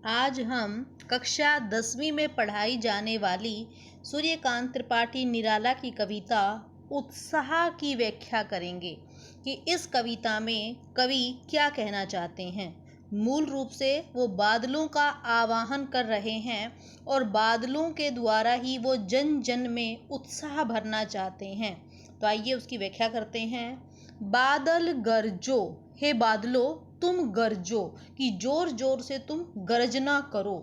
आज हम कक्षा 10वीं में पढ़ाई जाने वाली सूर्यकांत त्रिपाठी निराला की कविता उत्साह की व्याख्या करेंगे कि इस कविता में कवि क्या कहना चाहते हैं। मूल रूप से वो बादलों का आवाहन कर रहे हैं और बादलों के द्वारा ही वो जन जन में उत्साह भरना चाहते हैं। तो आइए उसकी व्याख्या करते हैं। बादल गरजो, हे बादलों तुम गरजो, कि जोर जोर से तुम गर्जना करो।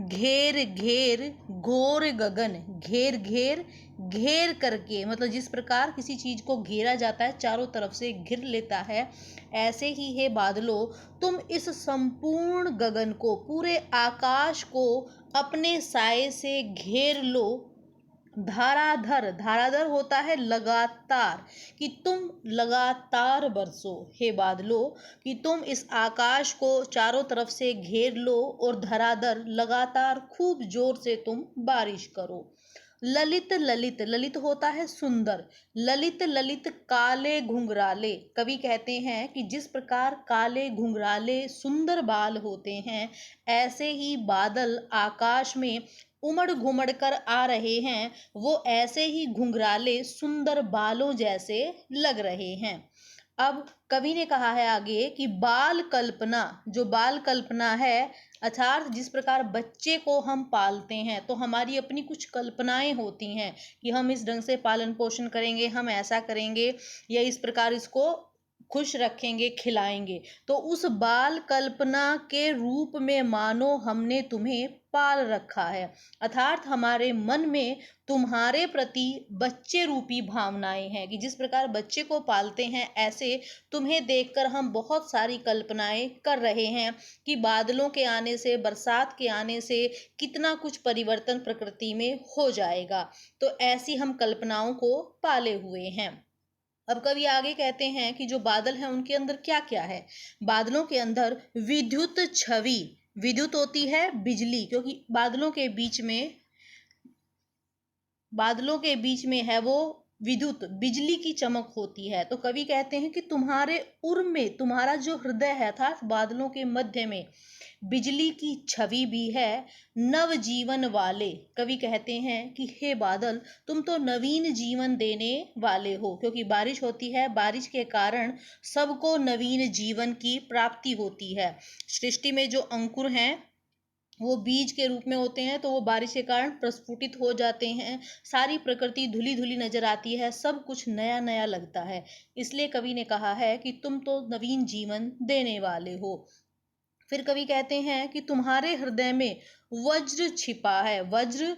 घेर घेर घोर गगन, घेर घेर घेर करके, मतलब जिस प्रकार किसी चीज को घेरा जाता है, चारों तरफ से घिर लेता है, ऐसे ही है बादलों तुम इस संपूर्ण गगन को, पूरे आकाश को अपने साए से घेर लो। धाराधर, धाराधर होता है लगातार, कि तुम लगातार बरसो, हे बादलों कि तुम इस आकाश को चारों तरफ से घेर लो और धराधर लगातार खूब जोर से तुम बारिश करो। ललित ललित, ललित होता है सुंदर, ललित ललित काले घुंघराले, कवि कहते हैं कि जिस प्रकार काले घुंघराले सुंदर बाल होते हैं, ऐसे ही बादल आकाश में उमड़ घुमड़ कर आ रहे हैं, वो ऐसे ही घुंघराले सुंदर बालों जैसे लग रहे हैं। अब कवि ने कहा है आगे कि बाल कल्पना, जो बाल कल्पना है अर्थात जिस प्रकार बच्चे को हम पालते हैं तो हमारी अपनी कुछ कल्पनाएं होती हैं कि हम इस ढंग से पालन पोषण करेंगे, हम ऐसा करेंगे या इस प्रकार इसको खुश रखेंगे, खिलाएंगे। तो उस बाल कल्पना के रूप में मानो हमने तुम्हें पाल रखा है, अर्थात हमारे मन में तुम्हारे प्रति बच्चे रूपी भावनाएं हैं कि जिस प्रकार बच्चे को पालते हैं, ऐसे तुम्हें देखकर हम बहुत सारी कल्पनाएं कर रहे हैं कि बादलों के आने से, बरसात के आने से कितना कुछ परिवर्तन प्रकृति में हो जाएगा। तो ऐसी हम कल्पनाओं को पाले हुए हैं। अब कवि आगे कहते हैं कि जो बादल हैं उनके अंदर क्या क्या है। बादलों के अंदर विद्युत छवि, विद्युत होती है बिजली, क्योंकि बादलों के बीच में है वो विद्युत, बिजली की चमक होती है। तो कवि कहते हैं कि तुम्हारे उर में, तुम्हारा जो हृदय है अर्थात बादलों के मध्य में बिजली की छवि भी है। नव जीवन वाले, कवि कहते हैं कि हे बादल तुम तो नवीन जीवन देने वाले हो, क्योंकि बारिश होती है, बारिश के कारण सबको नवीन जीवन की प्राप्ति होती है। सृष्टि में जो अंकुर हैं वो बीज के रूप में होते हैं, तो वो बारिश के कारण प्रस्फुटित हो जाते हैं, सारी प्रकृति धुली धुली नजर आती है, सब कुछ नया नया लगता है। इसलिए कवि ने कहा है कि तुम तो नवीन जीवन देने वाले हो। फिर कवि कहते हैं कि तुम्हारे हृदय में वज्र छिपा है। वज्र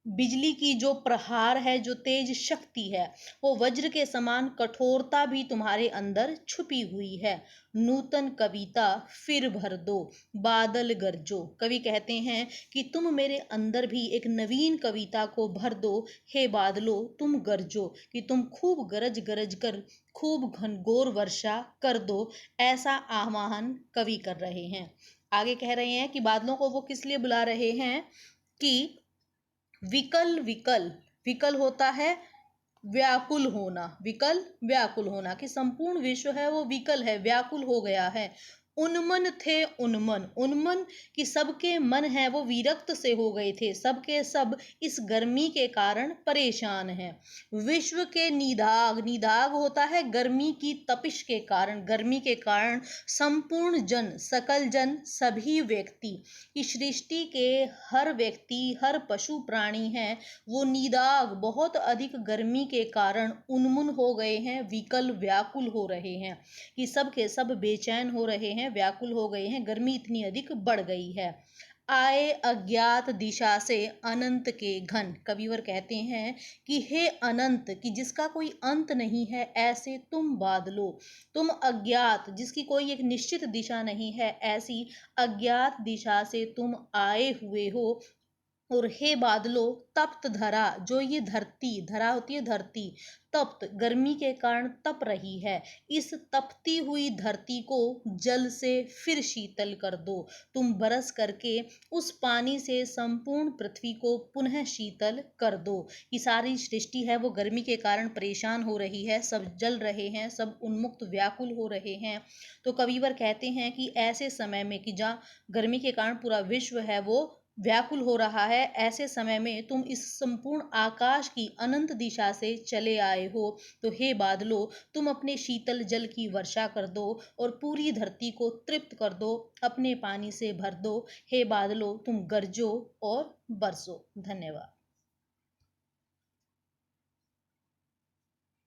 बिजली की जो प्रहार है, जो तेज शक्ति है, वो वज्र के समान कठोरता भी तुम्हारे अंदर छुपी हुई है। नूतन कविता फिर भर दो, बादल गरजो, कवि कहते हैं कि तुम मेरे अंदर भी एक नवीन कविता को भर दो, हे बादलों तुम गरजो, कि तुम खूब गरज गरज कर खूब घनघोर वर्षा कर दो। ऐसा आह्वान कवि कर रहे हैं। आगे कह रहे हैं कि बादलों को वो किस लिए बुला रहे हैं कि विकल, विकल, विकल होता है व्याकुल होना, विकल व्याकुल होना, कि संपूर्ण विश्व है वो विकल है, व्याकुल हो गया है। उन्मन थे, उन्मन, उन्मन कि सबके मन है वो विरक्त से हो गए थे, सबके सब इस गर्मी के कारण परेशान हैं। विश्व के निदाग, निदाग होता है गर्मी की तपिश के कारण, गर्मी के कारण संपूर्ण जन, सकल जन, सभी व्यक्ति, इस सृष्टि के हर व्यक्ति, हर पशु प्राणी हैं वो निदाग, बहुत अधिक गर्मी के कारण उन्मुन हो गए हैं, विकल व्याकुल हो रहे हैं, कि सब के सब बेचैन हो रहे हैं, व्याकुल हो गए हैं, गर्मी इतनी अधिक बढ़ गई है। आए अज्ञात दिशा से अनंत के घन, कविवर कहते हैं कि हे अनंत, कि जिसका कोई अंत नहीं है, ऐसे तुम बादलो, तुम अज्ञात, जिसकी कोई एक निश्चित दिशा नहीं है, ऐसी अज्ञात दिशा से तुम आए हुए हो और हे बादलों, तप्त धरा, जो ये धरती, धरा होती है धरती, तप्त गर्मी के कारण तप रही है, इस तपती हुई धरती को जल से फिर शीतल कर दो। तुम बरस करके उस पानी से संपूर्ण पृथ्वी को पुनः शीतल कर दो। ये सारी सृष्टि है वो गर्मी के कारण परेशान हो रही है, सब जल रहे हैं, सब उन्मुक्त व्याकुल हो रहे हैं। तो कविवर कहते हैं कि ऐसे समय में, कि जहाँ गर्मी के कारण पूरा विश्व है वो व्याकुल हो रहा है, ऐसे समय में तुम इस संपूर्ण आकाश की अनंत दिशा से चले आए हो, तो हे बादलों, तुम अपने शीतल जल की वर्षा कर दो और पूरी धरती को तृप्त कर दो, अपने पानी से भर दो। हे बादलों, तुम गरजो और बरसो। धन्यवाद।